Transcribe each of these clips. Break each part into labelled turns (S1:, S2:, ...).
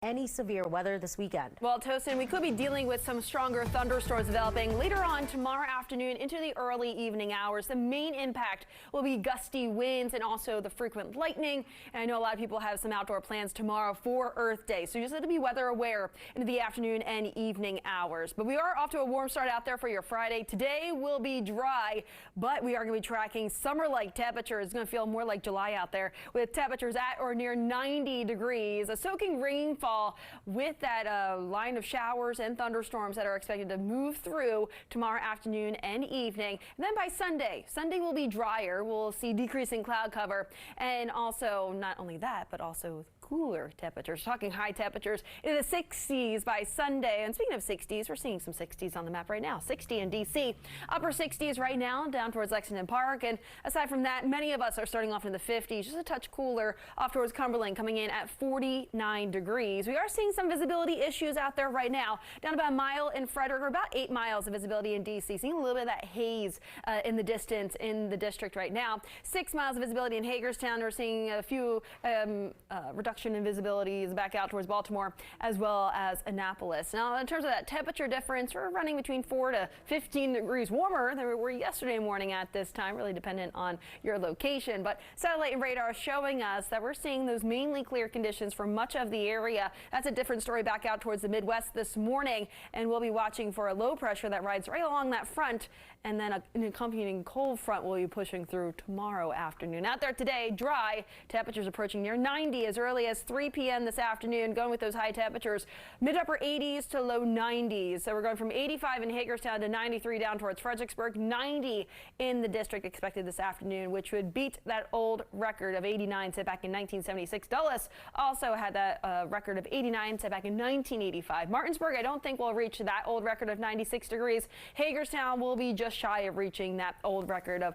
S1: any severe weather this weekend.
S2: Well, Tosin, we could be dealing with some stronger thunderstorms developing later on tomorrow afternoon into the early evening hours. The main impact will be gusty winds and also the frequent lightning. And I know a lot of people have some outdoor plans tomorrow for Earth Day, so you just have to be weather aware into the afternoon and evening hours. But we are off to a warm start out there for your Friday. Today will be dry, but we are going to be tracking summer-like temperatures. It's going to feel more like July out there with temperatures at or near 90 degrees. A soaking rainfall with that line of showers and thunderstorms that are expected to move through tomorrow afternoon and evening. And then by Sunday will be drier. We'll see decreasing cloud cover, and also not only that, but also cooler temperatures. Talking high temperatures in the 60s by Sunday. And speaking of 60s, we're seeing some 60s on the map right now. 60 in D.C., upper 60s right now down towards Lexington Park. And aside from that, many of us are starting off in the 50s, just a touch cooler off towards Cumberland, coming in at 49 degrees. We are seeing some visibility issues out there right now. Down about a mile in Frederick, or about 8 miles of visibility in D.C. Seeing a little bit of that haze in the distance in the district right now. 6 miles of visibility in Hagerstown. We're seeing a few reduction in visibility back out towards Baltimore as well as Annapolis. Now, in terms of that temperature difference, we're running between 4 to 15 degrees warmer than we were yesterday morning at this time, really dependent on your location. But satellite and radar showing us that we're seeing those mainly clear conditions for much of the area. That's a different story back out towards the Midwest this morning, and we'll be watching for a low pressure that rides right along that front, and then an accompanying cold front will be pushing through tomorrow afternoon. Out there today, dry, temperatures approaching near 90 as early as 3 p.m. this afternoon, going with those high temperatures, mid-upper 80s to low 90s. So we're going from 85 in Hagerstown to 93 down towards Fredericksburg, 90 in the district expected this afternoon, which would beat that old record of 89 set back in 1976. Dulles also had that record of 89 set back in 1985. Martinsburg, I don't think will reach that old record of 96 degrees. Hagerstown will be just shy of reaching that old record of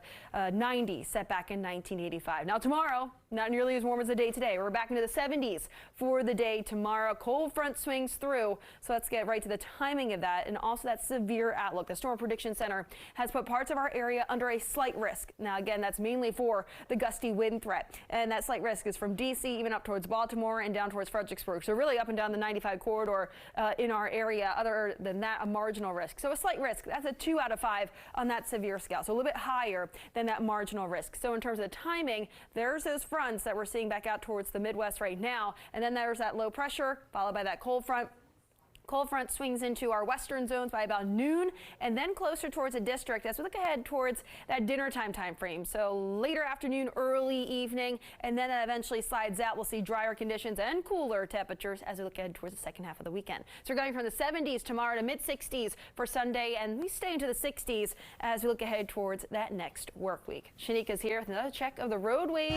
S2: 90 set back in 1985. Now tomorrow, not nearly as warm as the day today. We're back into the 70s for the day tomorrow. Cold front swings through, so let's get right to the timing of that and also that severe outlook. The Storm Prediction Center has put parts of our area under a slight risk. Now again, that's mainly for the gusty wind threat, and that slight risk is from D.C. even up towards Baltimore and down towards Fredericksburg. So really up and down the 95 corridor in our area. Other than that, a marginal risk. So a slight risk, that's a 2 out of 5 on that severe scale. So a little bit higher than that marginal risk. So in terms of the timing, there's those fronts that we're seeing back out towards the Midwest right now. And then there's that low pressure followed by that cold front. Cold front swings into our western zones by about noon, and then closer towards the district as we look ahead towards that dinner time frame. So later afternoon, early evening, and then it eventually slides out. We'll see drier conditions and cooler temperatures as we look ahead towards the second half of the weekend. So we're going from the 70s tomorrow to mid-60s for Sunday, and we stay into the 60s as we look ahead towards that next work week. Shanika's here with another check of the roadways